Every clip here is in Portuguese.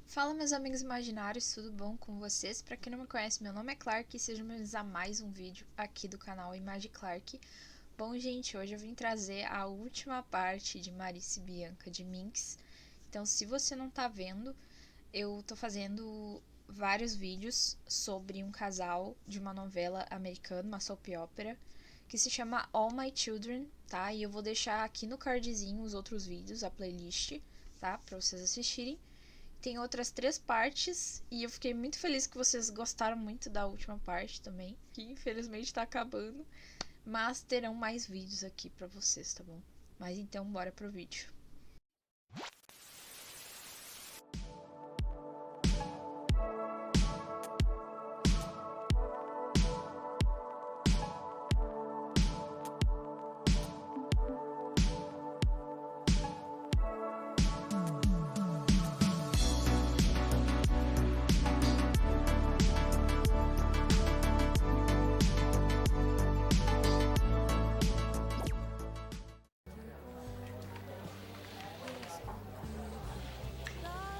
Fala, meus amigos imaginários, tudo bom com vocês? Pra quem não me conhece, meu nome é Clark e sejam bem-vindos a mais um vídeo aqui do canal Imagi Clark. Bom, gente, hoje eu vim trazer a última parte de Marice e Bianca de Minx. Então, se você não tá vendo, eu tô fazendo vários vídeos sobre um casal de uma novela americana, uma soap opera, que se chama All My Children, tá? E eu vou deixar aqui no cardzinho os outros vídeos, a playlist, tá? Pra vocês assistirem. Tem outras 3 partes e eu fiquei muito feliz que vocês gostaram muito da última parte também, que infelizmente tá acabando, mas terão mais vídeos aqui pra vocês, tá bom? Mas então bora pro vídeo.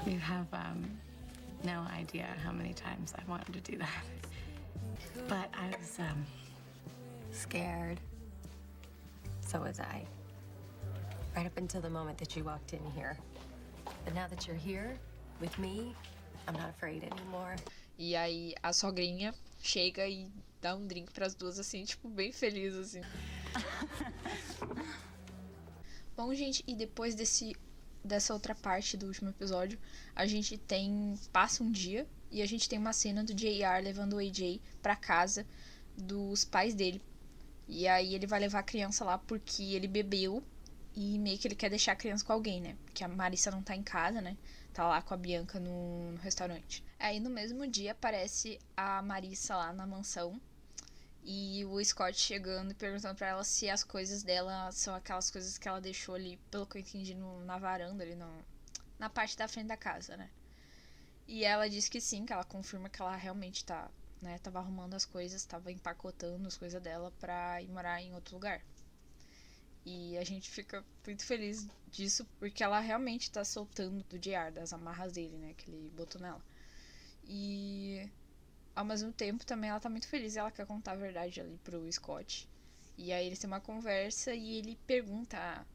You have no idea how many times I wanted to do that. But I was Scared. So was I. Right up until the moment that you walked in here. But now that you're here with me, I'm not afraid anymore. E aí a sogrinha chega e dá um drink pras duas assim, tipo, bem feliz assim. Bom, gente, e depois dessa outra parte do último episódio, a gente passa um dia e a gente tem uma cena do JR levando o AJ pra casa dos pais dele. E aí ele vai levar a criança lá porque ele bebeu e meio que ele quer deixar a criança com alguém, né? Porque a Marissa não tá em casa, né? Tá lá com a Bianca no restaurante. Aí no mesmo dia aparece a Marissa lá na mansão e o Scott chegando e perguntando pra ela se as coisas dela são aquelas coisas que ela deixou ali, pelo que eu entendi, na varanda, ali na parte da frente da casa, né? E ela diz que sim, que ela confirma que ela realmente tá, né? Tava arrumando as coisas, tava empacotando as coisas dela pra ir morar em outro lugar. E a gente fica muito feliz disso, porque ela realmente tá soltando do JR, das amarras dele, né? Que ele botou nela. E ao mesmo tempo também ela tá muito feliz e ela quer contar a verdade ali pro Scott. E aí eles têm uma conversa e ele pergunta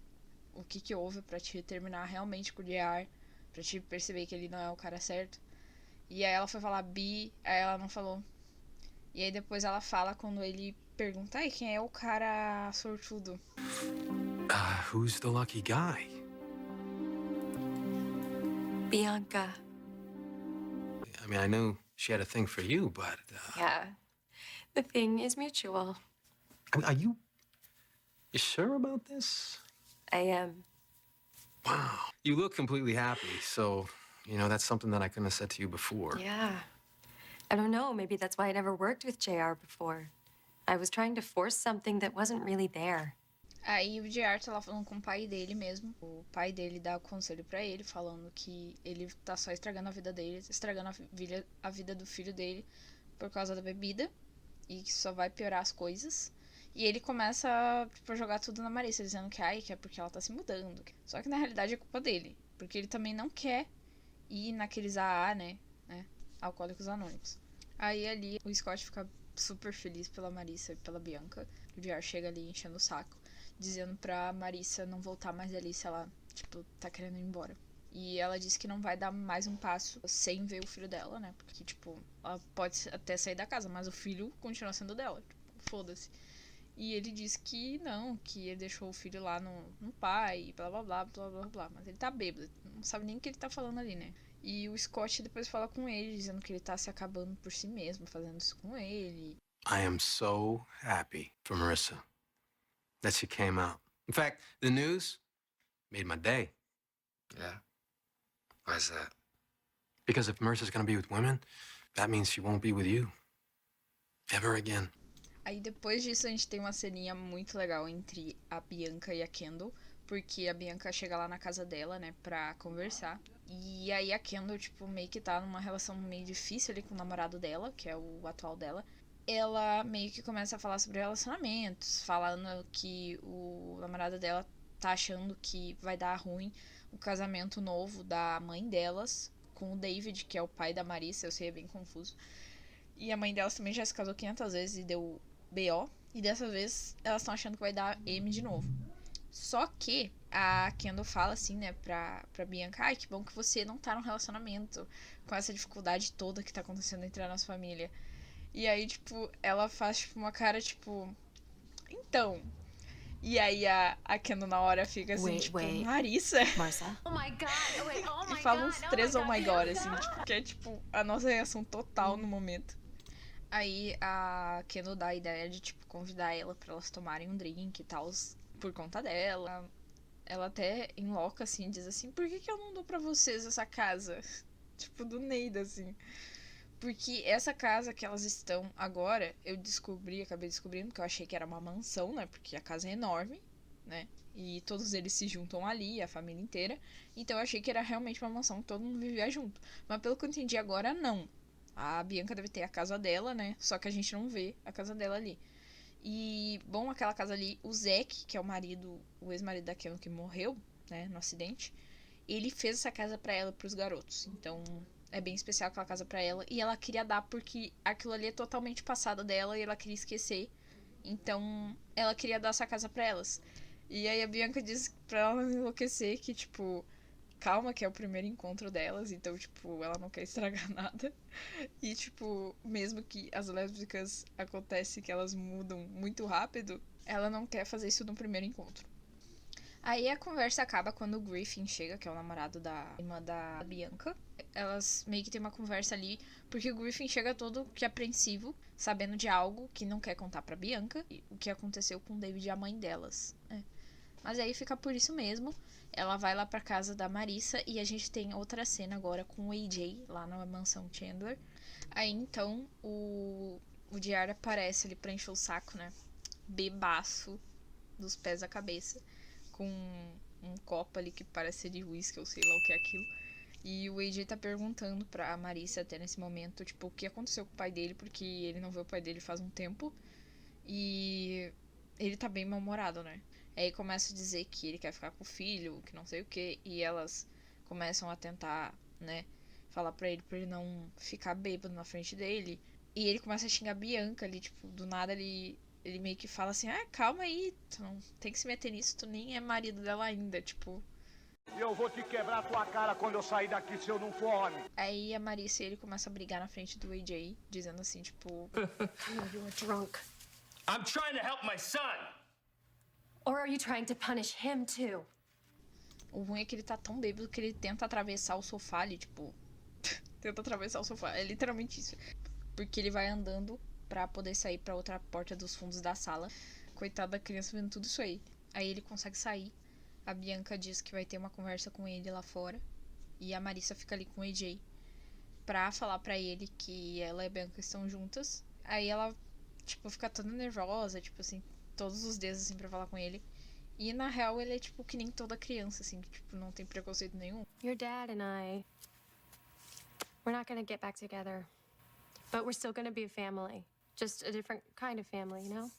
o que houve pra te terminar realmente com o JR, pra te perceber que ele não é o cara certo. E aí ela foi falar bi, aí ela não falou. E aí depois ela fala quando ele pergunta, ai, quem é o cara sortudo? Who's the lucky guy? Bianca. I mean, I knew she had a thing for you, but Yeah. The thing is mutual. I mean, you sure about this? I am. Wow. You look completely happy, so, that's something that I couldn't have said to you before. Yeah. I don't know. Maybe that's why I never worked with JR before. I was trying to force something that wasn't really there. Aí o JR tá lá falando com o pai dele mesmo. O pai dele dá o conselho pra ele, falando que ele tá só estragando a vida dele, estragando a vida do filho dele por causa da bebida. E que só vai piorar as coisas. E ele começa, tipo, a jogar tudo na Marissa, dizendo que é porque ela tá se mudando. Só que na realidade é culpa dele. Porque ele também não quer ir naqueles AA, né? Alcoólicos Anônimos. Aí ali o Scott fica super feliz pela Marissa e pela Bianca. O JR chega ali enchendo o saco, dizendo pra Marissa não voltar mais ali se ela, tipo, tá querendo ir embora. E ela disse que não vai dar mais um passo sem ver o filho dela, né? Porque, tipo, ela pode até sair da casa, mas o filho continua sendo dela. Tipo, foda-se. E ele disse que não, que ele deixou o filho lá no pai, blá blá blá blá blá blá. Mas ele tá bêbado, não sabe nem o que ele tá falando ali, né? E o Scott depois fala com ele, dizendo que ele tá se acabando por si mesmo, fazendo isso com ele. I am so happy for Marissa that she came out. In fact, the news made my day. Yeah? Why's that? Because if Marissa's gonna be with women, that means she won't be with you. Ever again. Aí depois disso a gente tem uma ceninha muito legal entre a Bianca e a Kendall, porque a Bianca chega lá na casa dela, né, pra conversar. E aí a Kendall, tipo, meio que tá numa relação meio difícil ali com o namorado dela, que é o atual dela. Ela meio que começa a falar sobre relacionamentos, falando que o namorado dela tá achando que vai dar ruim o casamento novo da mãe delas com o David, que é o pai da Marissa, eu sei, é bem confuso. E a mãe delas também já se casou 500 vezes e deu BO. E dessa vez elas estão achando que vai dar M de novo. Só que a Kendall fala assim, né, pra Bianca: ai, que bom que você não tá num relacionamento com essa dificuldade toda que tá acontecendo entre a nossa família. E aí, tipo, ela faz, tipo, uma cara, tipo, então. E aí a Kendall na hora fica assim, tipo, Marissa? Marcia? Oh my God! Wait, oh E my fala God! uns três oh my god, assim, tipo, que é, tipo, a nossa reação total no momento. Aí a Kendall dá a ideia de, tipo, convidar ela pra elas tomarem um drink e tal, por conta dela. Ela até enloca, assim, diz assim: por que eu não dou pra vocês essa casa? Tipo, do Neida, assim. Porque essa casa que elas estão agora, acabei descobrindo que eu achei que era uma mansão, né? Porque a casa é enorme, né? E todos eles se juntam ali, a família inteira. Então eu achei que era realmente uma mansão que todo mundo vivia junto. Mas pelo que eu entendi agora, não. A Bianca deve ter a casa dela, né? Só que a gente não vê a casa dela ali. E, bom, aquela casa ali, o Zack, que é o ex-marido da Kendall que morreu, né, no acidente, ele fez essa casa pra ela e pros garotos. Então, é bem especial aquela casa pra ela. E ela queria dar porque aquilo ali é totalmente passado dela e ela queria esquecer. Então, ela queria dar essa casa pra elas. E aí a Bianca disse pra ela não enlouquecer que, tipo, calma que é o primeiro encontro delas. Então, tipo, ela não quer estragar nada. E, tipo, mesmo que as lésbicas acontece que elas mudam muito rápido, ela não quer fazer isso no primeiro encontro. Aí a conversa acaba quando o Griffin chega, que é o namorado da irmã da Bianca. Elas meio que tem uma conversa ali, porque o Griffin chega todo que apreensivo, sabendo de algo que não quer contar pra Bianca, o que aconteceu com o David e a mãe delas, né? Mas aí fica por isso mesmo. Ela vai lá pra casa da Marissa e a gente tem outra cena agora com o AJ lá na mansão Chandler. Aí então o Diário aparece ali pra encher o saco, né? Bebaço dos pés à cabeça, com um copo ali que parece ser de uísque, ou sei lá o que é aquilo. E o AJ tá perguntando pra Marissa até nesse momento, tipo, o que aconteceu com o pai dele, porque ele não vê o pai dele faz um tempo. E ele tá bem mal-humorado, né? Aí começa a dizer que ele quer ficar com o filho, que não sei o que, e elas começam a tentar, né, falar pra ele não ficar bêbado na frente dele. E ele começa a xingar a Bianca ali, tipo, do nada ele meio que fala assim: ah, calma aí, tu não tem que se meter nisso, tu nem é marido dela ainda, tipo. E eu vou te quebrar tua cara quando eu sair daqui se eu não for homem. Aí a Marissa e ele começam a brigar na frente do AJ, dizendo assim, tipo, You were drunk. I'm trying to help my son. Or are you trying to punish him too? o ruim é que ele tá tão bêbado que ele tenta atravessar o sofá ali, tipo, tenta atravessar o sofá, é literalmente isso. Porque ele vai andando pra poder sair pra outra porta dos fundos da sala. Coitada da criança vendo tudo isso aí. Aí ele consegue sair. A Bianca diz que vai ter uma conversa com ele lá fora. E a Marissa fica ali com o AJ pra falar pra ele que ela e a Bianca estão juntas. Aí ela, tipo, fica toda nervosa, tipo assim, todos os dedos assim pra falar com ele. E na real ele é tipo que nem toda criança, assim, que tipo, não tem preconceito nenhum. Your dad and I, we're not gonna get back together. But we're still gonna be a family. Just a different kind of family, you know?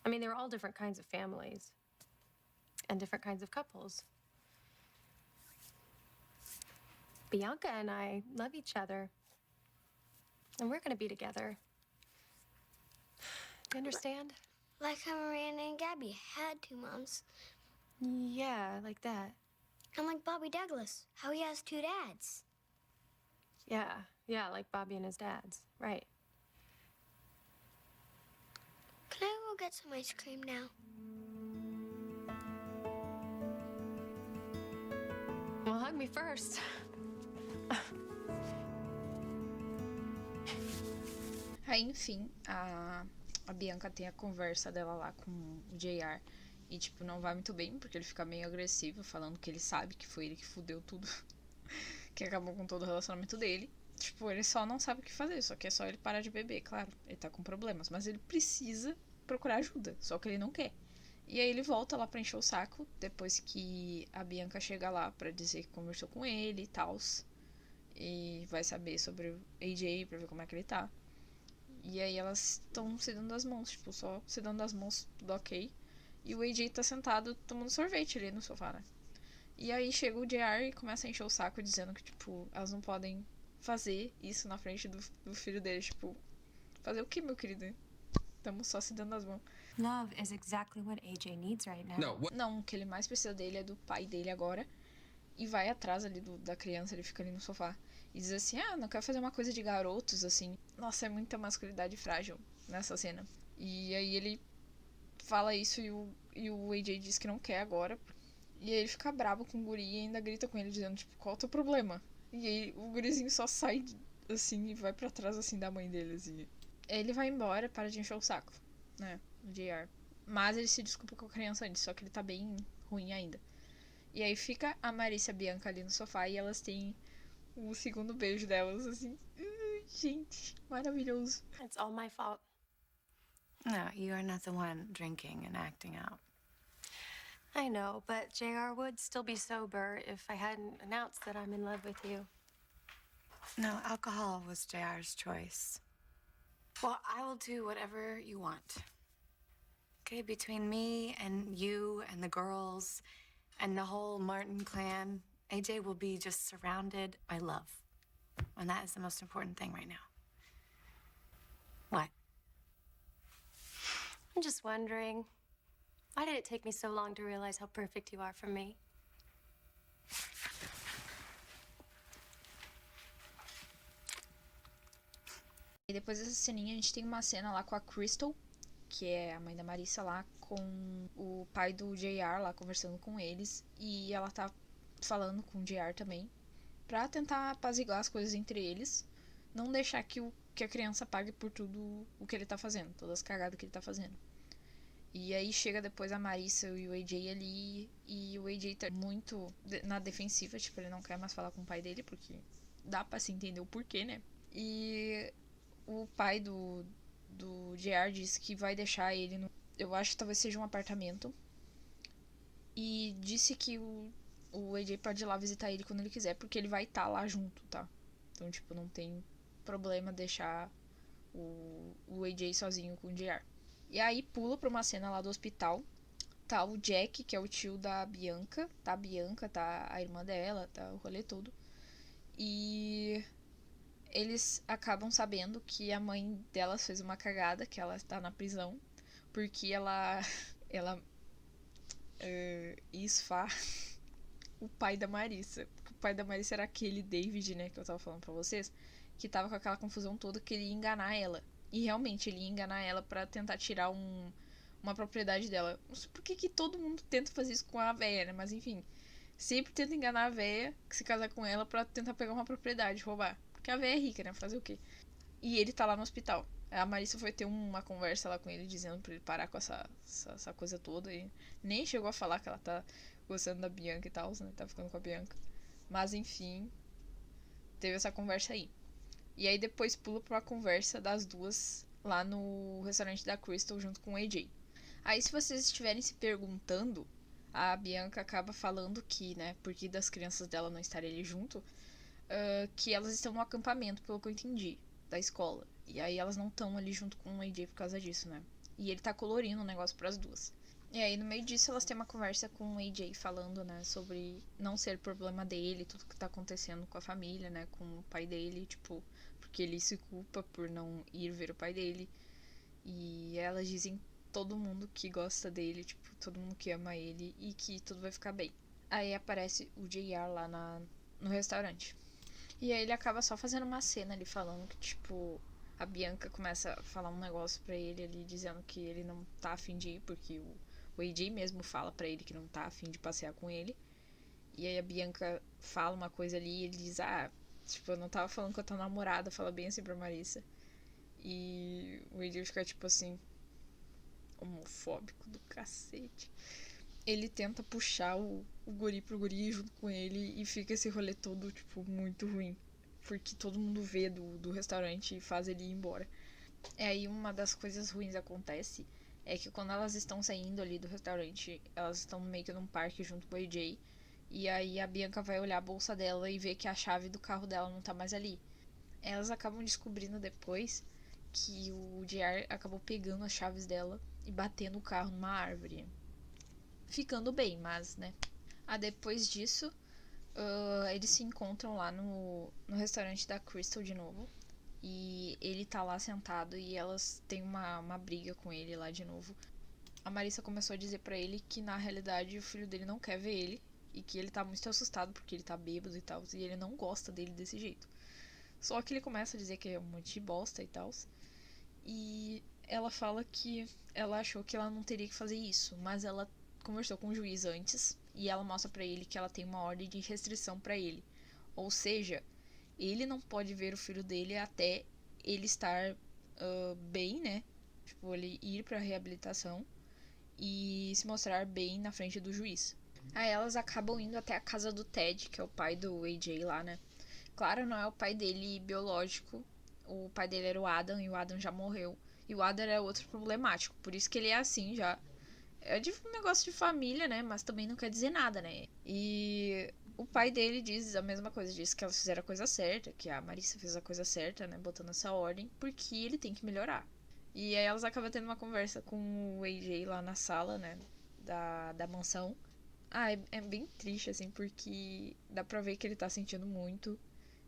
I mean, they're all different kinds of families. And different kinds of couples. Bianca and I love each other. And we're gonna be together. You understand? Like how Miranda and Gabby had two moms. Yeah, like that. And like Bobby Douglas, how he has two dads. Yeah, like Bobby and his dads. Right. Can I go get some ice cream now? Well, hug me first. Aí, enfim, a Bianca tem a conversa dela lá com o JR. E, tipo, não vai muito bem, porque ele fica meio agressivo, falando que ele sabe que foi ele que fudeu tudo. Que acabou com todo o relacionamento dele. Tipo, ele só não sabe o que fazer, só que é só ele parar de beber, claro. Ele tá com problemas, mas ele precisa procurar ajuda, só que ele não quer. E aí ele volta lá pra encher o saco, depois que a Bianca chega lá pra dizer que conversou com ele e tal. E vai saber sobre o AJ, pra ver como é que ele tá. E aí elas estão se dando as mãos, tipo, só se dando as mãos, tudo ok. E o AJ tá sentado tomando sorvete ali no sofá, né? E aí chega o JR e começa a encher o saco dizendo que, tipo, elas não podem fazer isso na frente do filho dele. Tipo, fazer o que, meu querido? Estamos só se dando as mãos. Love is exactly what AJ needs right now. No, what? Não, o que ele mais precisa dele é do pai dele agora. E vai atrás ali da criança, ele fica ali no sofá. E diz assim, não quero fazer uma coisa de garotos, assim. Nossa, é muita masculinidade frágil nessa cena. E aí ele fala isso e o AJ diz que não quer agora. E aí ele fica bravo com o guri e ainda grita com ele, dizendo, tipo, qual é o teu problema? E aí o gurizinho só sai, assim, e vai pra trás, assim, da mãe dele, assim. Ele vai embora, para de encher o saco, né, o JR. Mas ele se desculpa com a criança antes, só que ele tá bem ruim ainda. E aí fica a Marissa e a Bianca ali no sofá e elas têm o segundo beijo delas, assim. Gente, maravilhoso. It's all my fault. No, you are not the one drinking and acting out. I know, but JR would still be sober if I hadn't announced that I'm in love with you. No, alcohol was JR's choice. Well, I will do whatever you want. Okay, between me and you and the girls and the whole Martin clan, AJ will be just surrounded by love. And that is the most important thing right now. What? I'm just wondering, why did it take me so long to realize how perfect you are for me? E depois dessa ceninha a gente tem uma cena lá com a Crystal, que é a mãe da Marissa lá, com o pai do JR lá conversando com eles. E ela tá falando com o JR também, pra tentar apaziguar as coisas entre eles. Não deixar que a criança pague por tudo o que ele tá fazendo, todas as cagadas que ele tá fazendo. E aí chega depois a Marissa e o AJ ali, e o AJ tá muito na defensiva, tipo, ele não quer mais falar com o pai dele, porque dá pra se entender o porquê, né? E o pai do JR disse que vai deixar ele no... Eu acho que talvez seja um apartamento. E disse que o AJ pode ir lá visitar ele quando ele quiser, porque ele vai estar lá junto, tá? Então, tipo, não tem problema deixar o AJ sozinho com o JR. E aí pula pra uma cena lá do hospital. Tá o Jack, que é o tio da Bianca. Tá a Bianca, tá a irmã dela, tá o rolê todo. E eles acabam sabendo que a mãe delas fez uma cagada, que ela está na prisão, porque ela esfá o pai da Marissa. O pai da Marissa era aquele David, né, que eu tava falando pra vocês, que tava com aquela confusão toda, que ele ia enganar ela. E realmente ele ia enganar ela pra tentar tirar uma propriedade dela. Não sei por que todo mundo tenta fazer isso com a véia, né, mas enfim. Sempre tenta enganar a véia, que se casar com ela, pra tentar pegar uma propriedade, roubar. Porque a véia é rica, né? Fazer o quê? E ele tá lá no hospital. A Marissa foi ter uma conversa lá com ele, dizendo pra ele parar com essa coisa toda. E nem chegou a falar que ela tá gostando da Bianca e tal, né? Tá ficando com a Bianca. Mas enfim, teve essa conversa aí. E aí depois pula pra uma conversa das duas lá no restaurante da Crystal junto com o AJ. Aí se vocês estiverem se perguntando, a Bianca acaba falando que, né, porque das crianças dela não estarem ali junto, que elas estão no acampamento, pelo que eu entendi, da escola. E aí elas não estão ali junto com o AJ por causa disso, né? E ele tá colorindo o negócio pras duas. E aí no meio disso elas têm uma conversa com o AJ falando, né, sobre não ser problema dele, tudo que tá acontecendo com a família, né, com o pai dele, tipo, porque ele se culpa por não ir ver o pai dele. E elas dizem todo mundo que gosta dele, tipo, todo mundo que ama ele e que tudo vai ficar bem. Aí aparece o JR lá no restaurante. E aí ele acaba só fazendo uma cena ali falando que, tipo, a Bianca começa a falar um negócio pra ele ali, dizendo que ele não tá afim de ir, porque o AJ mesmo fala pra ele que não tá afim de passear com ele. E aí a Bianca fala uma coisa ali e ele diz, tipo, eu não tava falando com a tua namorada, fala bem assim pra Marissa. E o AJ fica tipo assim, homofóbico do cacete. Ele tenta puxar o guri pro guri junto com ele e fica esse rolê todo, tipo, muito ruim. Porque todo mundo vê do restaurante e faz ele ir embora. E aí uma das coisas ruins acontece é que quando elas estão saindo ali do restaurante, elas estão meio que num parque junto com o AJ. E aí a Bianca vai olhar a bolsa dela e vê que a chave do carro dela não tá mais ali. Elas acabam descobrindo depois que o JR acabou pegando as chaves dela e batendo o carro numa árvore. Ficando bem, mas, né, Depois disso, eles se encontram lá no restaurante da Crystal de novo. E ele tá lá sentado e elas têm uma briga com ele lá de novo. A Marissa começou a dizer pra ele que na realidade o filho dele não quer ver ele. E que ele tá muito assustado porque ele tá bêbado e tal. E ele não gosta dele desse jeito. Só que ele começa a dizer que é um monte de bosta e tal. E ela fala que ela achou que ela não teria que fazer isso. Mas ela conversou com o juiz antes. E ela mostra pra ele que ela tem uma ordem de restrição pra ele. Ou seja, ele não pode ver o filho dele até ele estar bem, né? Tipo, ele ir pra reabilitação e se mostrar bem na frente do juiz. Aí elas acabam indo até a casa do Ted, que é o pai do AJ lá, né? Claro, não é o pai dele biológico. O pai dele era o Adam e o Adam já morreu. E o Adam é outro problemático, por isso que ele é assim já. É de um negócio de família, né? Mas também não quer dizer nada, né? E o pai dele diz a mesma coisa, diz que elas fizeram a coisa certa, que a Marissa fez a coisa certa, né? Botando essa ordem, porque ele tem que melhorar. E aí elas acabam tendo uma conversa com o AJ lá na sala, né? Da mansão. É bem triste, assim, porque dá pra ver que ele tá sentindo muito.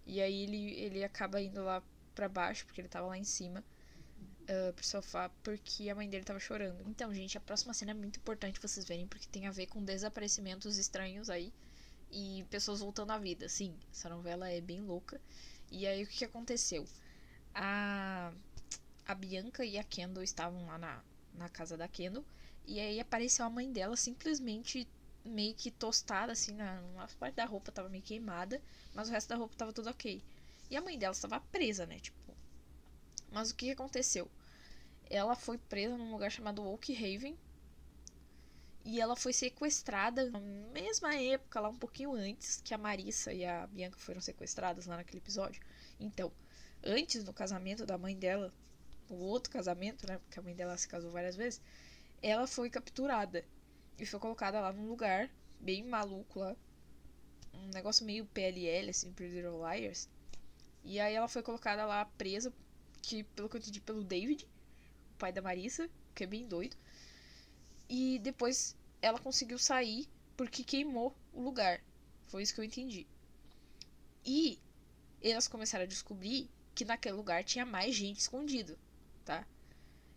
E aí ele acaba indo lá pra baixo, porque ele tava lá em cima, pro sofá, porque a mãe dele tava chorando. Então, gente, a próxima cena é muito importante vocês verem, porque tem a ver com desaparecimentos estranhos aí e pessoas voltando à vida. Sim, essa novela é bem louca. E aí, o que aconteceu? A Bianca e a Kendall estavam lá na casa da Kendall, e aí apareceu a mãe dela simplesmente meio que tostada, assim, uma parte da roupa tava meio queimada, mas o resto da roupa tava tudo ok. E a mãe dela estava presa, né, tipo... Mas o que aconteceu? Ela foi presa num lugar chamado Oak Haven, e ela foi sequestrada na mesma época, lá um pouquinho antes que a Marissa e a Bianca foram sequestradas lá naquele episódio. Então, antes do casamento da mãe dela, o outro casamento, né, porque a mãe dela se casou várias vezes, ela foi capturada e foi colocada lá num lugar bem maluco lá, um negócio meio PLL, assim, Pretty Little Liars. E aí ela foi colocada lá presa, que pelo que eu entendi, pelo David, o pai da Marissa, que é bem doido. E depois ela conseguiu sair porque queimou o lugar. Foi isso que eu entendi. E elas começaram a descobrir que naquele lugar tinha mais gente escondido, tá?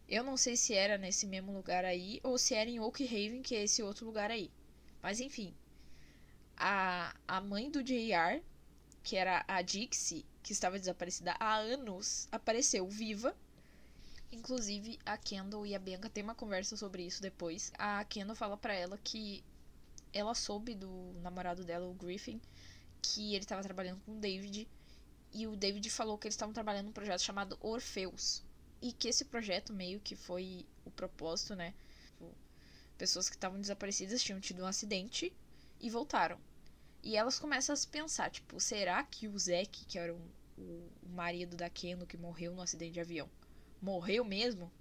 Eu não sei se era nesse mesmo lugar aí ou se era em Oak Haven, que é esse outro lugar aí. Mas enfim, a mãe do JR, que era a Dixie, que estava desaparecida há anos, apareceu viva. Inclusive, a Kendall e a Bianca têm uma conversa sobre isso depois. A Kendall fala pra ela que ela soube do namorado dela, o Griffin, que ele estava trabalhando com o David. E o David falou que eles estavam trabalhando num projeto chamado Orpheus. E que esse projeto meio que foi o propósito, né? Pessoas que estavam desaparecidas tinham tido um acidente e voltaram. E elas começam a se pensar, tipo, será que o Zack, que era o marido da Kendall que morreu no acidente de avião, morreu mesmo?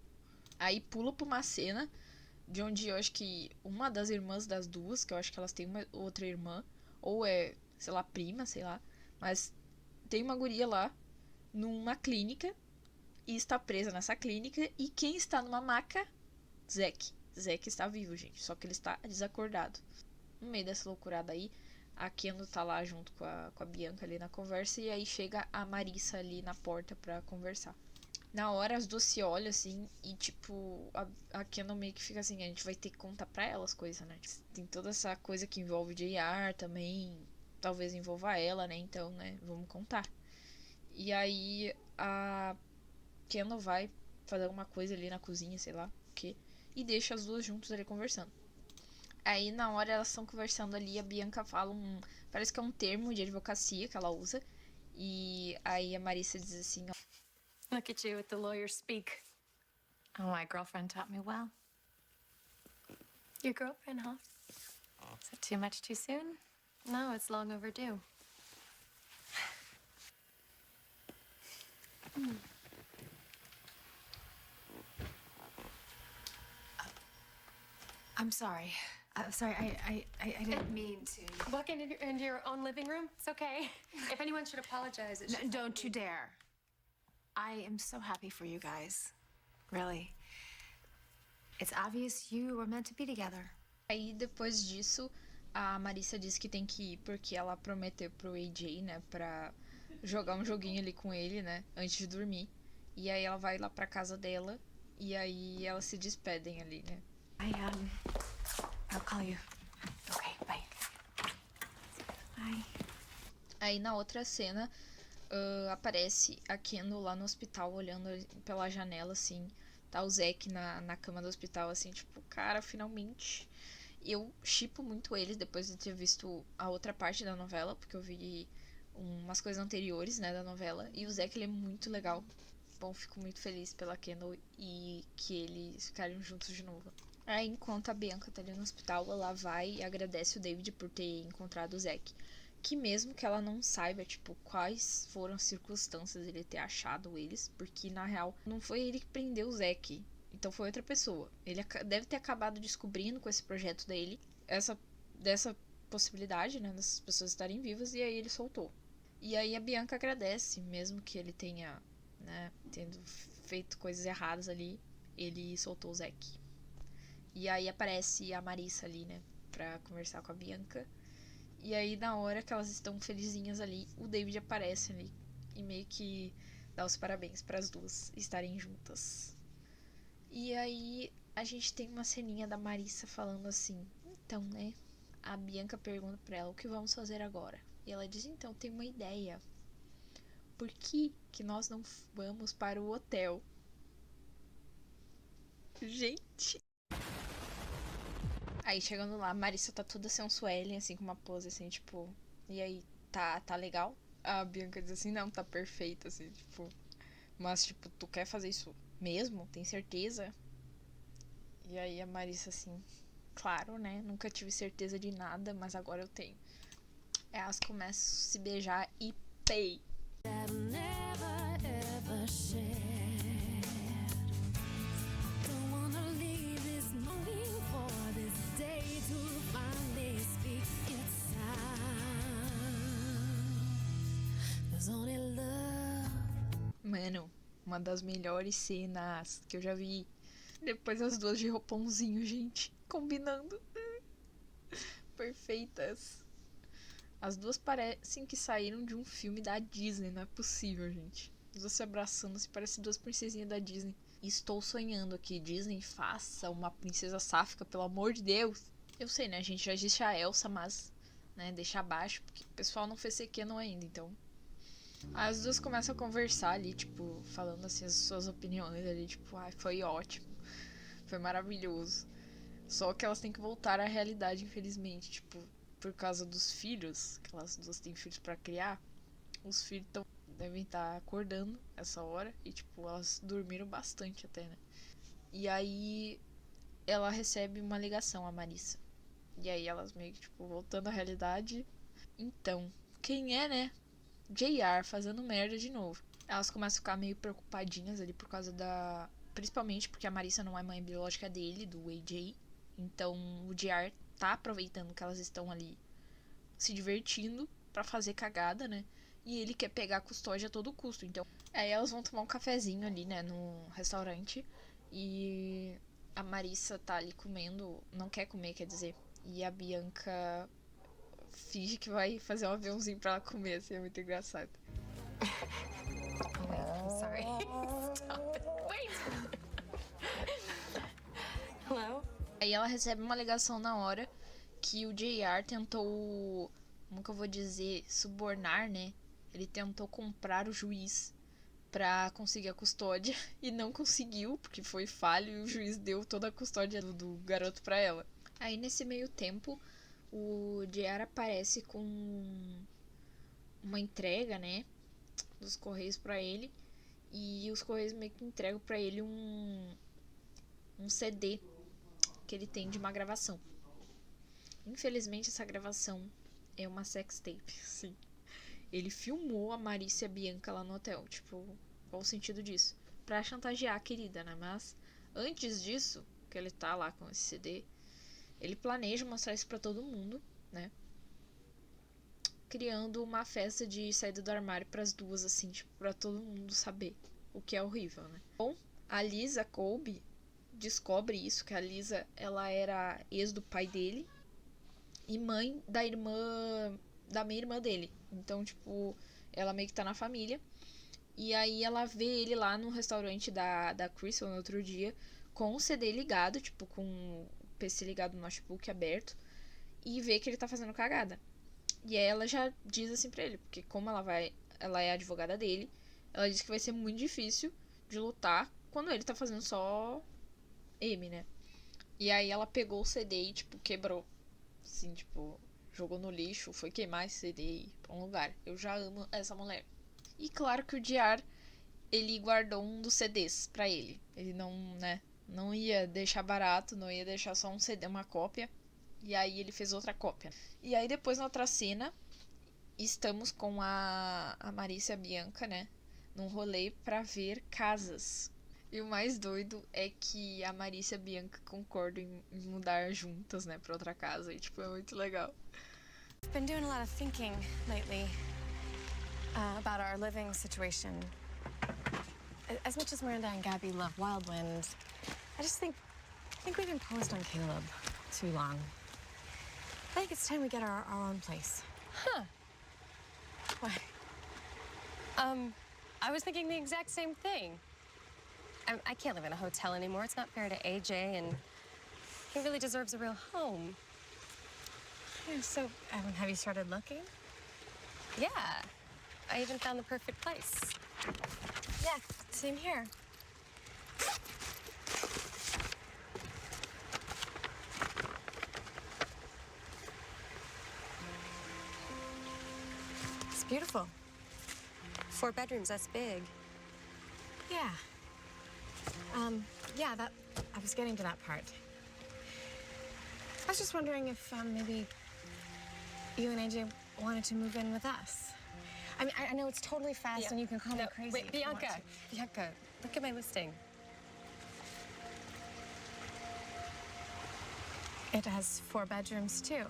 Aí pula pra uma cena de onde eu acho que uma das irmãs das duas, que eu acho que elas têm uma outra irmã, ou é, sei lá, prima, sei lá, mas tem uma guria lá numa clínica e está presa nessa clínica, e quem está numa maca? Zack. Zack está vivo, gente, só que ele está desacordado. No meio dessa loucurada aí, a Kendall tá lá junto com a Bianca ali na conversa, e aí chega a Marissa ali na porta pra conversar. Na hora as duas se olham assim e tipo, a Kendall meio que fica assim, a gente vai ter que contar pra ela as coisas, né? Tem toda essa coisa que envolve o JR também, talvez envolva ela, né? Então, né, vamos contar. E aí a Kendall vai fazer alguma coisa ali na cozinha, sei lá o que, e deixa as duas juntas ali conversando. Aí na hora elas estão conversando ali, a Bianca fala parece que é um termo de advocacia que ela usa. E aí a Marissa diz assim, ó, Look at you with the lawyers speak. Oh, my girlfriend taught me well. Your girlfriend, huh? Is it too much too soon? No, it's long overdue. I'm sorry. Sorry, I didn't mean to. Walk into your own living room. It's okay. If anyone should apologize, it should... Don't you dare. I am so happy for you guys. Really. It's obvious you were meant to be together. Aí depois disso, A Marissa disse que tem que ir porque ela prometeu pro AJ, né, pra jogar um joguinho ali com ele, né, antes de dormir. E aí ela vai lá pra casa dela e aí elas se despedem ali, né. I'll call you. Okay, bye. Bye. Aí na outra cena, aparece a Kendall lá no hospital, olhando pela janela, assim. Tá o Zack na cama do hospital, assim, tipo, cara, finalmente. Eu shippo muito eles depois de ter visto a outra parte da novela, porque eu vi umas coisas anteriores, né, da novela. E o Zack, ele é muito legal. Bom, fico muito feliz pela Kendall e que eles ficarem juntos de novo. Aí, enquanto a Bianca tá ali no hospital, ela vai e agradece o David por ter encontrado o Zack. Que mesmo que ela não saiba, tipo, quais foram as circunstâncias dele ter achado eles, porque na real não foi ele que prendeu o Zack, então foi outra pessoa. Ele deve ter acabado descobrindo com esse projeto dele dessa possibilidade, né, dessas pessoas estarem vivas, e aí ele soltou. E aí a Bianca agradece, mesmo que ele tenha, né, tendo feito coisas erradas ali, ele soltou o Zack. E aí aparece a Marissa ali, né, pra conversar com a Bianca. E aí, na hora que elas estão felizinhas ali, o David aparece ali e meio que dá os parabéns para as duas estarem juntas. E aí, a gente tem uma ceninha da Marissa falando assim: então, né? A Bianca pergunta pra ela: o que vamos fazer agora? E ela diz: então, tem uma ideia. Por que nós não vamos para o hotel? Gente. Aí chegando lá, a Marissa tá toda sensuellen, assim, com uma pose assim, tipo, e aí, tá legal? A Bianca diz assim, não, tá perfeita, assim, tipo, mas tipo, tu quer fazer isso mesmo? Tem certeza? E aí a Marissa assim, claro, né? Nunca tive certeza de nada, mas agora eu tenho. Aí elas começam a se beijar e pei. Mano, uma das melhores cenas que eu já vi. Depois as duas de roupãozinho, gente, combinando. Perfeitas. As duas parecem que saíram de um filme da Disney, não é possível, gente. As duas se abraçando, se parecem duas princesinhas da Disney. E estou sonhando que Disney faça uma princesa sáfica, pelo amor de Deus. Eu sei, né, gente, já existe a Elsa, mas, né, deixa abaixo, porque o pessoal não fez não ainda, então. As duas começam a conversar ali, tipo, falando assim as suas opiniões ali, tipo, ai, foi ótimo, foi maravilhoso. Só que elas têm que voltar à realidade, infelizmente, tipo, por causa dos filhos, que elas duas têm filhos pra criar, os filhos devem estar acordando essa hora e, tipo, elas dormiram bastante até, né? E aí ela recebe uma ligação, a Marissa. E aí elas meio que, tipo, voltando à realidade. Então, quem é, né? JR fazendo merda de novo. Elas começam a ficar meio preocupadinhas ali por causa da... Principalmente porque a Marissa não é mãe biológica dele, do AJ. Então o JR tá aproveitando que elas estão ali se divertindo pra fazer cagada, né? E ele quer pegar a custódia a todo custo. Então, aí elas vão tomar um cafezinho ali, né, no restaurante. E a Marissa tá ali comendo, não quer comer, quer dizer. E a Bianca finge que vai fazer um aviãozinho pra ela comer, assim, é muito engraçado. Oh, wait, I'm sorry. Stop it. Wait! Hello? Aí ela recebe uma ligação na hora que o JR tentou, como que eu vou dizer, subornar, né? Ele tentou comprar o juiz pra conseguir a custódia e não conseguiu, porque foi falho e o juiz deu toda a custódia do garoto pra ela. Aí nesse meio tempo, o JR aparece com uma entrega, né, dos Correios pra ele, e os Correios meio que entregam pra ele um CD que ele tem de uma gravação. Infelizmente essa gravação é uma sextape, sim. Ele filmou a Marissa e a Bianca lá no hotel, tipo, qual o sentido disso? Pra chantagear a querida, né, mas antes disso, que ele tá lá com esse CD, ele planeja mostrar isso pra todo mundo, né, criando uma festa de saída do armário pras duas, assim, tipo, pra todo mundo saber, o que é horrível, né. Bom, a Lisa Colby descobre isso, que a Lisa, ela era ex do pai dele, e mãe da minha irmã dele. Então, tipo, ela meio que tá na família. E aí ela vê ele lá no restaurante da Crystal no outro dia, com o CD ligado, tipo, com o PC ligado no notebook aberto, e vê que ele tá fazendo cagada. E aí ela já diz assim pra ele, porque como ela é a advogada dele, ela diz que vai ser muito difícil de lutar quando ele tá fazendo só M, né? E aí ela pegou o CD e, tipo, quebrou. Assim, tipo, jogou no lixo, foi queimar esse CD e ir pra um lugar. Eu já amo essa mulher. E claro que o JR, ele guardou um dos CDs pra ele. Ele não, né, não ia deixar barato, não ia deixar só um CD, uma cópia. E aí ele fez outra cópia. E aí depois na outra cena, estamos com a Marissa e a Bianca, né, num rolê pra ver casas. E o mais doido é que a Marissa e a Bianca concordam em mudar juntas, né, pra outra casa. E, tipo, é muito legal. I've been doing a lot of thinking lately about our living situation. As much as Miranda and Gabby love Wildwind, I just think we've imposed on Caleb too long. I think it's time we get our own place. Huh. What? I was thinking the exact same thing. I can't live in a hotel anymore. It's not fair to AJ, and he really deserves a real home. Yeah, so, have you started looking? Yeah. I even found the perfect place. Yeah, same here. It's beautiful. 4 bedrooms, that's big. Yeah. Yeah, I was getting to that part. I was just wondering if, maybe you and AJ wanted to move in with us. I mean, I know it's totally fast and you can call me crazy. Wait, if you want Bianca. to. Bianca, look at my listing. It has 4 bedrooms, too.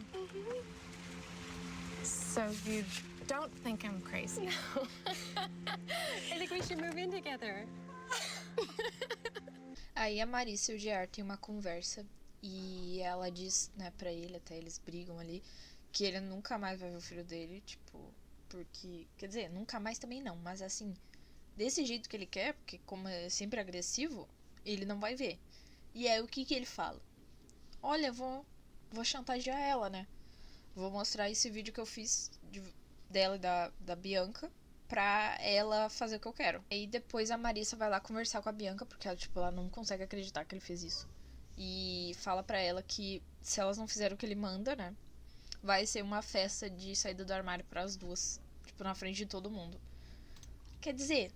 So you don't think I'm crazy? No. I think we should move in together. Aí a Marissa e o JR têm uma conversa e ela diz, né, pra ele, até eles brigam ali, que ele nunca mais vai ver o filho dele, tipo, porque, quer dizer, nunca mais também não, mas assim, desse jeito que ele quer, porque como é sempre agressivo, ele não vai ver. E aí o que ele fala? Olha, vou chantagear ela, né? Vou mostrar esse vídeo que eu fiz dela e da Bianca pra ela fazer o que eu quero. Aí depois a Marissa vai lá conversar com a Bianca, porque ela, tipo, ela não consegue acreditar que ele fez isso. E fala pra ela que se elas não fizerem o que ele manda, né, vai ser uma festa de saída do armário pras duas. Tipo, na frente de todo mundo. Quer dizer,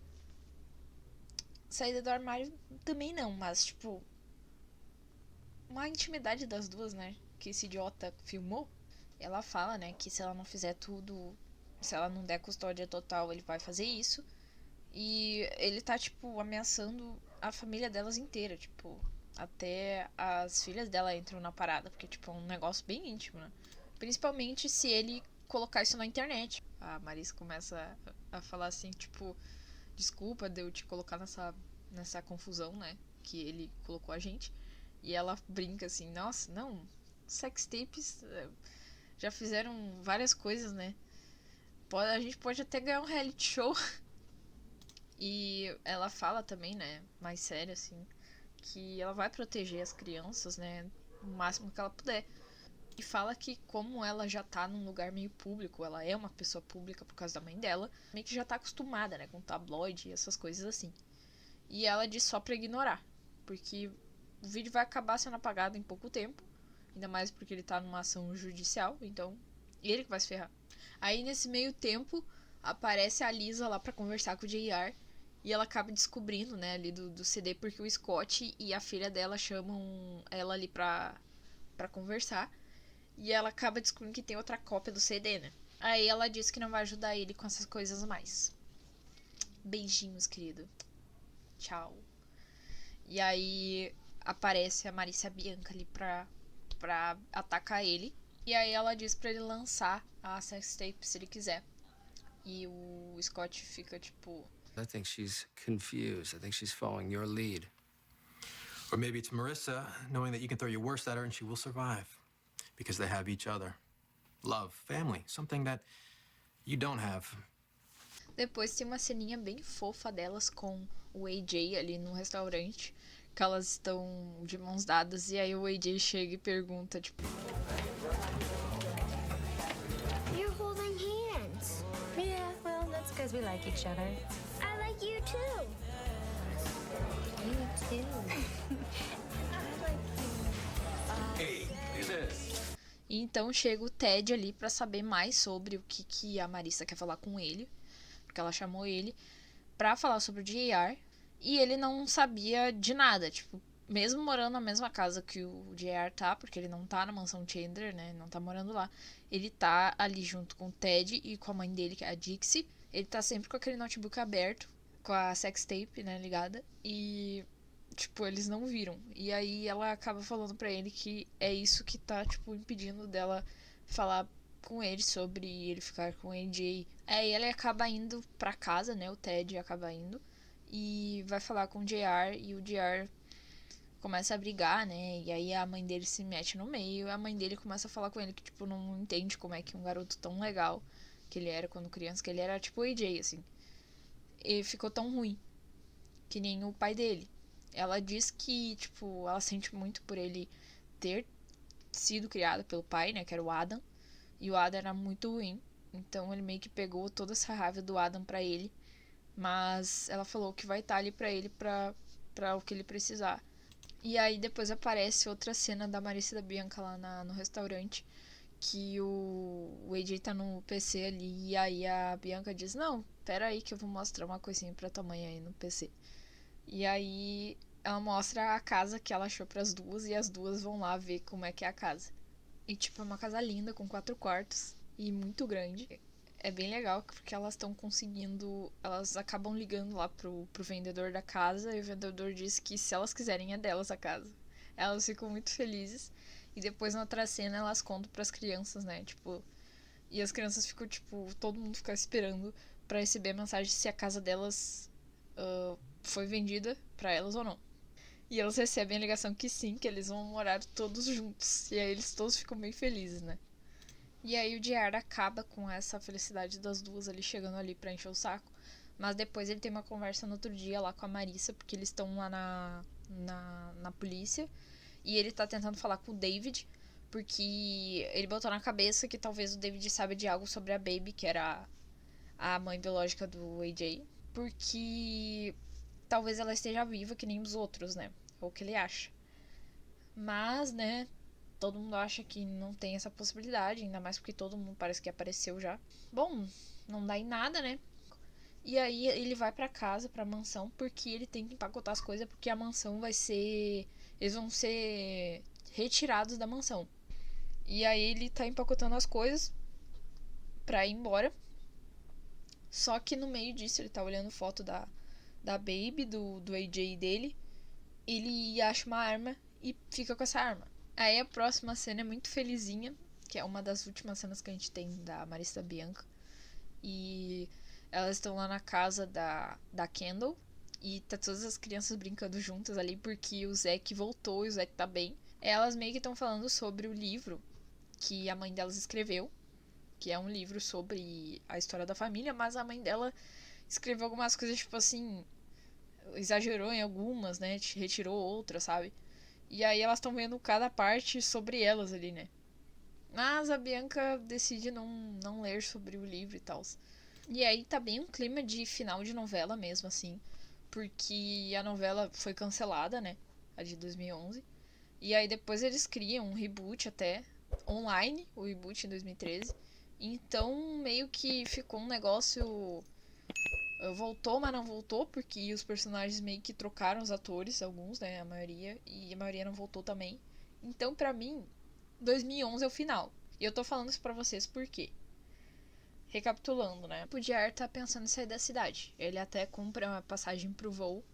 saída do armário também não, mas, tipo, uma intimidade das duas, né, que esse idiota filmou. Ela fala, né, que se ela não fizer tudo, se ela não der custódia total, ele vai fazer isso. E ele tá, tipo, ameaçando a família delas inteira, tipo, até as filhas dela entram na parada, porque, tipo, é um negócio bem íntimo, né? Principalmente se ele colocar isso na internet. A Marissa começa a falar assim, tipo, desculpa de eu te colocar nessa confusão, né, que ele colocou a gente. E ela brinca assim, nossa, não, sex tapes já fizeram várias coisas, né? A gente pode até ganhar um reality show. E ela fala também, né, mais sério assim, que ela vai proteger as crianças, né, o máximo que ela puder. E fala que como ela já tá num lugar meio público, ela é uma pessoa pública por causa da mãe dela, meio que já tá acostumada, né, com tabloide e essas coisas assim. E ela diz só pra ignorar, porque o vídeo vai acabar sendo apagado em pouco tempo, ainda mais porque ele tá numa ação judicial, então ele que vai se ferrar. Aí nesse meio tempo aparece a Lisa lá pra conversar com o JR. E ela acaba descobrindo, né, ali do CD, porque o Scott e a filha dela chamam ela ali pra conversar. E ela acaba descobrindo que tem outra cópia do CD, né? Aí ela diz que não vai ajudar ele com essas coisas mais. Beijinhos, querido. Tchau. E aí aparece a Marissa Bianca ali pra atacar ele. E aí ela diz pra ele lançar a sextape se ele quiser. E o Scott fica tipo... I think she's confused. I think she's following your lead. Or maybe it's Marissa, knowing that you can throw your worst at her and she will survive. Because they have each other. love, family, something that you don't have. Depois tem uma ceninha bem fofa delas com o AJ ali no restaurante, que elas estão de mãos dadas, e aí o AJ chega e pergunta, tipo... You're holding hands. Yeah, well, that's because we like each other. I like you too. You too. E então chega o Ted ali pra saber mais sobre o que a Marissa quer falar com ele, porque ela chamou ele pra falar sobre o JR, e ele não sabia de nada, tipo, mesmo morando na mesma casa que o JR tá, porque ele não tá na mansão Chandler, né, não tá morando lá, ele tá ali junto com o Ted e com a mãe dele, que é a Dixie, ele tá sempre com aquele notebook aberto, com a sextape, né, ligada, e... tipo, eles não viram. E aí ela acaba falando pra ele que é isso que tá, tipo, impedindo dela falar com ele sobre ele ficar com o AJ. Aí ela acaba indo pra casa, né? O Ted acaba indo. E vai falar com o JR. E o JR começa a brigar, né? E aí a mãe dele se mete no meio. E a mãe dele começa a falar com ele que, tipo, não entende como é que um garoto tão legal que ele era quando criança, que ele era tipo o AJ, assim. E ficou tão ruim. Que nem o pai dele. Ela diz que, tipo, ela sente muito por ele ter sido criado pelo pai, né, que era o Adam. E o Adam era muito ruim. Então ele meio que pegou toda essa raiva do Adam pra ele. Mas ela falou que vai estar ali pra ele pra o que ele precisar. E aí depois aparece outra cena da Marissa e da Bianca lá no restaurante. Que o AJ tá no PC ali. E aí a Bianca diz, não, pera aí que eu vou mostrar uma coisinha pra tua mãe aí no PC. E aí ela mostra a casa que ela achou pras duas e as duas vão lá ver como é que é a casa. E tipo, é uma casa linda, com 4 quartos e muito grande. É bem legal porque elas estão conseguindo... Elas acabam ligando lá pro vendedor da casa e o vendedor diz que se elas quiserem é delas a casa. Elas ficam muito felizes. E depois na outra cena elas contam pras crianças, né? Tipo... E as crianças ficam, tipo... Todo mundo fica esperando pra receber a mensagem se a casa delas... foi vendida pra elas ou não. E elas recebem a ligação que sim, que eles vão morar todos juntos. E aí eles todos ficam bem felizes, né? E aí o JR acaba com essa felicidade das duas ali, chegando ali pra encher o saco. Mas depois ele tem uma conversa no outro dia lá com a Marissa, porque eles estão lá na polícia. E ele tá tentando falar com o David, porque ele botou na cabeça que talvez o David saiba de algo sobre a Baby, que era a mãe biológica do AJ. Porque talvez ela esteja viva que nem os outros, né? É o que ele acha. Mas, né, todo mundo acha que não tem essa possibilidade, ainda mais porque todo mundo parece que apareceu já. Bom, não dá em nada, né? E aí ele vai pra casa, pra mansão, porque ele tem que empacotar as coisas, porque a mansão vai ser... Eles vão ser retirados da mansão. E aí ele tá empacotando as coisas pra ir embora. Só que no meio disso ele tá olhando foto da Baby, do AJ dele. Ele acha uma arma e fica com essa arma. Aí a próxima cena é muito felizinha, que é uma das últimas cenas que a gente tem da Marissa Bianca. E elas estão lá na casa da Kendall. E tá todas as crianças brincando juntas ali, porque o Zack voltou e o Zack tá bem. Elas meio que estão falando sobre o livro que a mãe delas escreveu, que é um livro sobre a história da família, mas a mãe dela escreveu algumas coisas, tipo assim, exagerou em algumas, né, retirou outras, sabe? E aí elas estão vendo cada parte sobre elas ali, né? Mas a Bianca decide não ler sobre o livro e tal. E aí tá bem um clima de final de novela mesmo, assim, porque a novela foi cancelada, né, a de 2011. E aí depois eles criam um reboot até, online, o reboot em 2013. Então meio que ficou um negócio... Voltou, mas não voltou, porque os personagens meio que trocaram os atores, alguns, né, a maioria, e a maioria não voltou também. Então, pra mim, 2011 é o final. E eu tô falando isso pra vocês por quê? Recapitulando, né, o JR tá pensando em sair da cidade. Ele até compra uma passagem pro voo.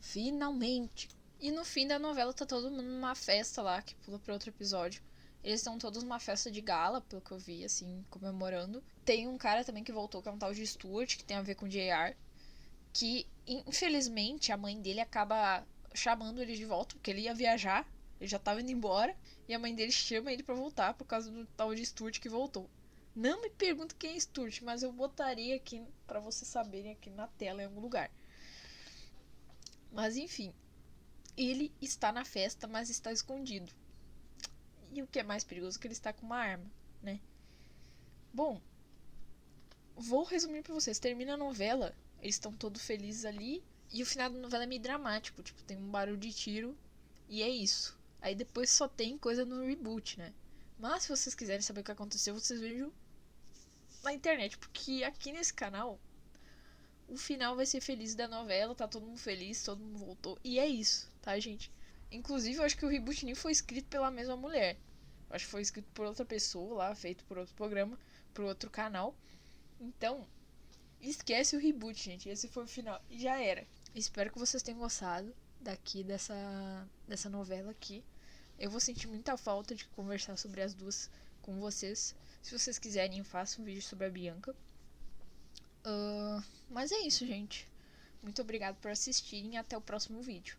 Finalmente! E no fim da novela tá todo mundo numa festa lá, que pula pra outro episódio. Eles estão todos numa festa de gala, pelo que eu vi, assim, comemorando. Tem um cara também que voltou, que é um tal de Stuart, que tem a ver com o JR. Que, infelizmente, a mãe dele acaba chamando ele de volta, porque ele ia viajar. Ele já tava indo embora e a mãe dele chama ele pra voltar por causa do tal de Stuart que voltou. Não me pergunta quem é Stuart, mas eu botaria aqui pra vocês saberem aqui na tela em algum lugar. Mas enfim, ele está na festa, mas está escondido. E o que é mais perigoso é que ele está com uma arma, né? Bom, vou resumir pra vocês. Termina a novela, eles estão todos felizes ali. E o final da novela é meio dramático. Tipo, tem um barulho de tiro e é isso. Aí depois só tem coisa no reboot, né? Mas se vocês quiserem saber o que aconteceu, vocês vejam na internet. Porque aqui nesse canal, o final vai ser feliz da novela. Tá todo mundo feliz, todo mundo voltou. E é isso, tá, gente? Inclusive, eu acho que o reboot nem foi escrito pela mesma mulher. Eu acho que foi escrito por outra pessoa lá, feito por outro programa, por outro canal. Então, esquece o reboot, gente. Esse foi o final. E já era. Espero que vocês tenham gostado daqui dessa novela aqui. Eu vou sentir muita falta de conversar sobre as duas com vocês. Se vocês quiserem, eu faço um vídeo sobre a Bianca. Mas é isso, gente. Muito obrigado por assistirem e até o próximo vídeo.